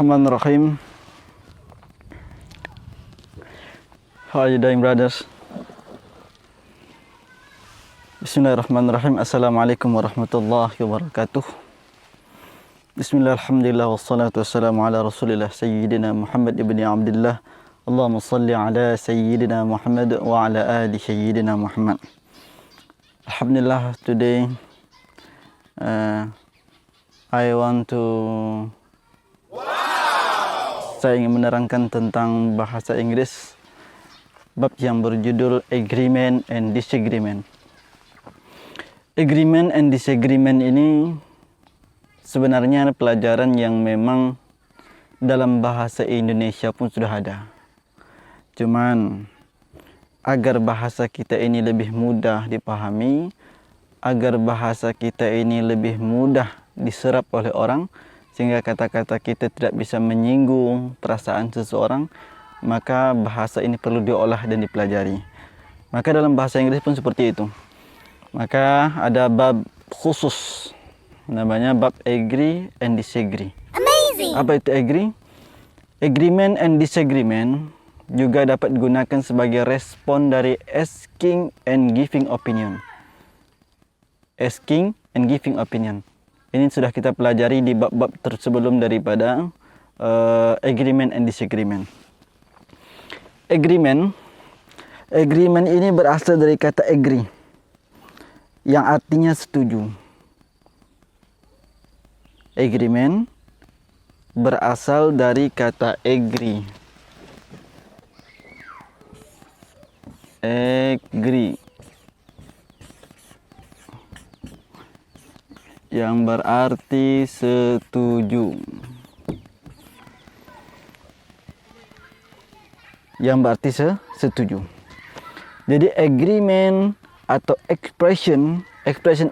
Bismillahirrahmanirrahim. How are you doing, brothers? Bismillahirrahmanirrahim. Assalamualaikum warahmatullahi wabarakatuh. Bismillah, alhamdulillah, wassalatu wassalamu ala rasulillah Sayyidina Muhammad ibn Abdullah. Allahumma salli ala Sayyidina Muhammad wa ala ali Sayyidina Muhammad. Alhamdulillah, today I want to saya ingin menerangkan tentang bahasa Inggris bab yang berjudul Agreement and Disagreement. Agreement and Disagreement ini sebenarnya pelajaran yang memang dalam bahasa Indonesia pun sudah ada. Cuman agar bahasa kita ini lebih mudah dipahami, agar bahasa kita ini lebih mudah diserap oleh orang, sehingga kata-kata kita tidak bisa menyinggung perasaan seseorang, maka bahasa ini perlu diolah dan dipelajari. Maka dalam bahasa Inggris pun seperti itu. Maka ada bab khusus, namanya bab agree and disagree. Amazing! Apa itu agree? Agreement and disagreement juga dapat digunakan sebagai respon dari asking and giving opinion. Asking and giving opinion. Ini sudah kita pelajari di bab-bab tersebelum daripada agreement and disagreement. Agreement ini berasal dari kata agree, yang artinya setuju. Agreement berasal dari kata agree. Agree, yang berarti setuju. Yang berarti setuju. Jadi agreement atau expression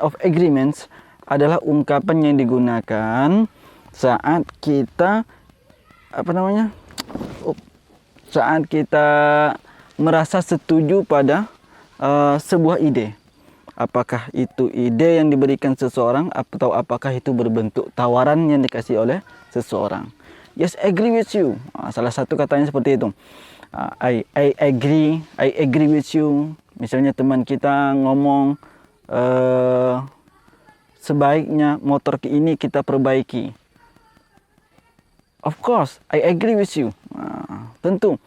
of agreements adalah ungkapan yang digunakan saat kita saat kita merasa setuju pada sebuah ide. Apakah itu ide yang diberikan seseorang atau apakah itu berbentuk tawaran yang dikasih oleh seseorang. Yes, agree with you. Salah satu katanya seperti itu. I agree with you. Misalnya teman kita ngomong sebaiknya motor ini kita perbaiki. Of course, I agree with you. Tentu,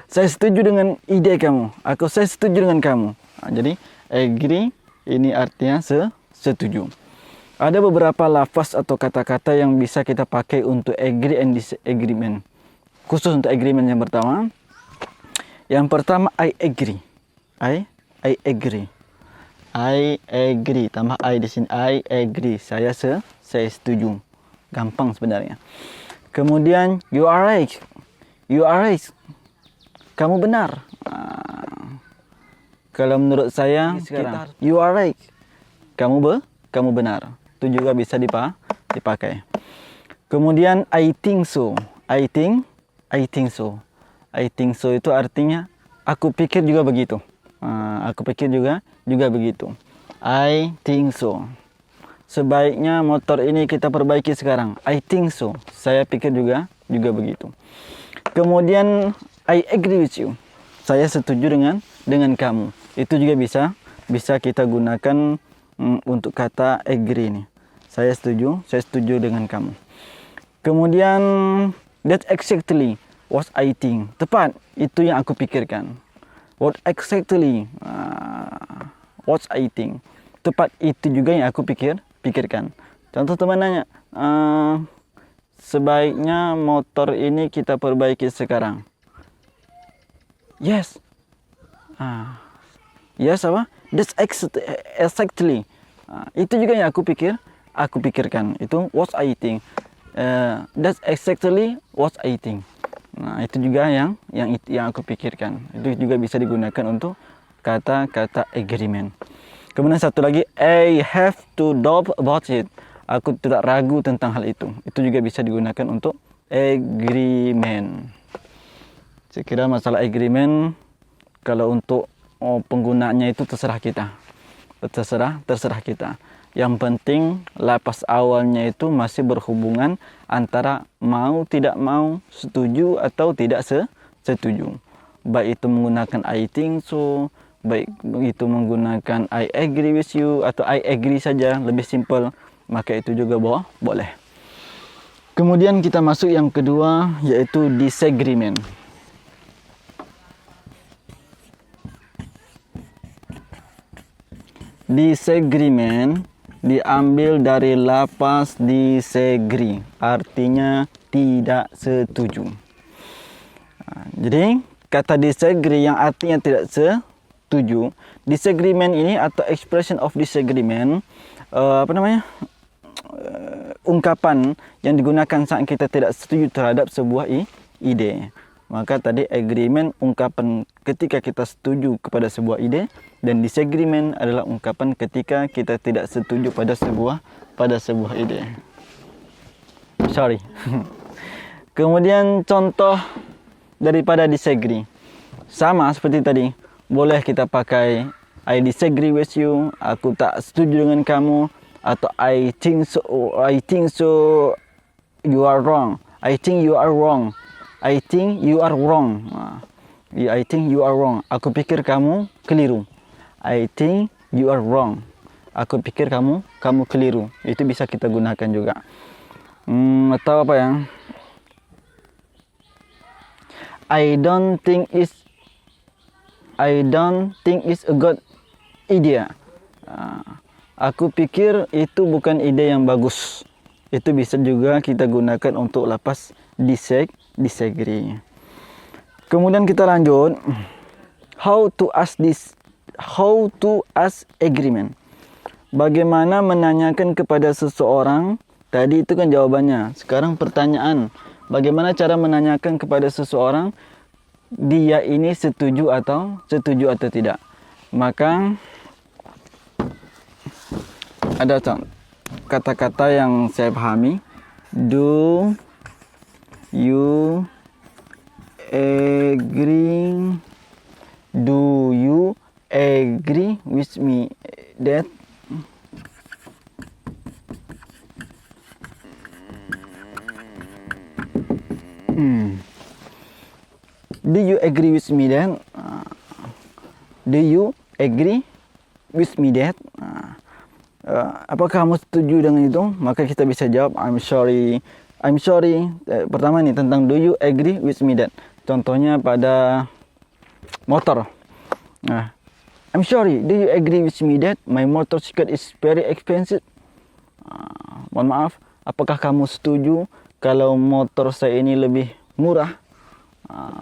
saya setuju dengan ide kamu. Saya setuju dengan kamu. Jadi agree ini artinya setuju. Ada beberapa lafaz atau kata-kata yang bisa kita pakai untuk agree and disagreement. Khusus untuk agreement yang pertama. Yang pertama, I agree. I agree. I agree. Tambah I di sini. I agree. Saya setuju. Gampang sebenarnya. Kemudian, you are right. You are right. Kamu benar. Kalau menurut saya, you are right. Kamu benar. Itu juga bisa dipakai. Kemudian I think so. I think so. I think so itu artinya aku pikir juga begitu. Aku pikir juga begitu. I think so. Sebaiknya motor ini kita perbaiki sekarang. I think so. Saya pikir juga begitu. Kemudian I agree with you. Saya setuju dengan kamu. Itu juga bisa kita gunakan untuk kata agree ini. Saya setuju dengan kamu. Kemudian that's exactly what I think. Tepat, itu yang aku pikirkan. What exactly what I think. Tepat, itu juga yang aku pikirkan. Contoh teman nanya, sebaiknya motor ini kita perbaiki sekarang. Yes. Yes apa? That's exactly. Itu juga yang aku pikirkan. Itu what I think. That's exactly what I think. Nah, itu juga yang aku pikirkan. Itu juga bisa digunakan untuk kata-kata agreement. Kemudian satu lagi, I have to doubt about it. Aku tidak ragu tentang hal itu. Itu juga bisa digunakan untuk agreement. Saya kira masalah agreement kalau untuk penggunaannya itu terserah kita. Terserah kita. Yang penting lapas awalnya itu masih berhubungan antara mau tidak mau, setuju atau tidak setuju. Baik itu menggunakan I think so, baik itu menggunakan I agree with you atau I agree saja, lebih simpel, maka itu juga boleh. Kemudian kita masuk yang kedua, yaitu disagreement. Disagreement diambil dari lapas disagree, artinya tidak setuju. Jadi kata disagree yang artinya tidak setuju, disagreement ini atau expression of disagreement, ungkapan yang digunakan saat kita tidak setuju terhadap sebuah ide. Maka tadi agreement ungkapan ketika kita setuju kepada sebuah ide, dan disagreement adalah ungkapan ketika kita tidak setuju pada sebuah ide. Sorry. Kemudian contoh daripada disagree. Sama seperti tadi, boleh kita pakai I disagree with you, aku tak setuju dengan kamu, atau I think so you are wrong. I think you are wrong. I think you are wrong. I think you are wrong. Aku pikir kamu keliru. I think you are wrong. Aku pikir kamu keliru. Itu bisa kita gunakan juga. Atau apa ya? I don't think it's a good idea. Aku pikir itu bukan ide yang bagus. Itu bisa juga kita gunakan untuk lapas disagree. Kemudian kita lanjut. How to ask agreement. Bagaimana menanyakan kepada seseorang? Tadi itu kan jawabannya. Sekarang pertanyaan. Bagaimana cara menanyakan kepada seseorang dia ini setuju atau tidak? Maka ada kata-kata yang saya pahami. Do you agree? Do you agree with me that do you agree with me that? Do you agree with me that? Apakah kamu setuju dengan itu? Maka kita bisa jawab I'm sorry. Pertama nih tentang do you agree with me that. Contohnya pada motor. I'm sorry, do you agree with me that my motorcycle is very expensive? Mohon maaf, apakah kamu setuju kalau motor saya ini lebih murah?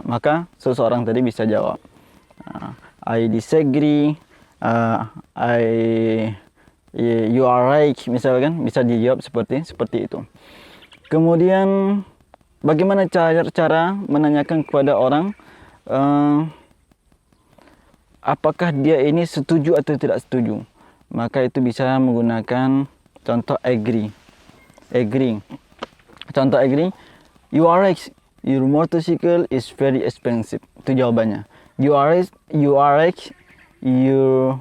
Maka seseorang tadi bisa jawab I disagree, you are right, misalkan bisa dijawab seperti itu. Kemudian bagaimana cara menanyakan kepada orang apakah dia ini setuju atau tidak setuju? Maka itu bisa menggunakan contoh agree. Contoh agree, you are right, your motorcycle is very expensive. Itu jawabannya. You are right, your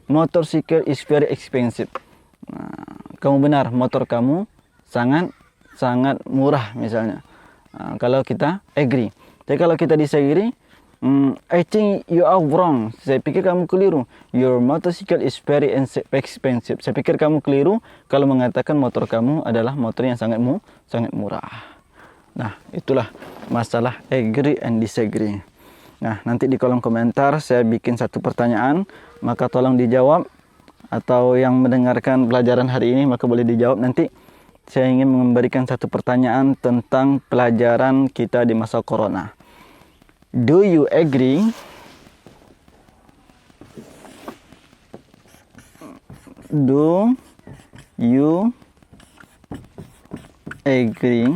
motorcycle is very expensive. Kamu benar, motor kamu sangat murah misalnya. Kalau kita agree. Tapi kalau kita disagree, I think you are wrong. Saya pikir kamu keliru. Your motorcycle is very expensive. Saya pikir kamu keliru kalau mengatakan motor kamu adalah motor yang sangat murah. Nah, itulah masalah agree and disagree. Nah, nanti di kolom komentar saya bikin satu pertanyaan, maka tolong dijawab. Atau yang mendengarkan pelajaran hari ini, maka boleh dijawab nanti. Saya ingin memberikan satu pertanyaan tentang pelajaran kita di masa corona. Do you agree? Do you agree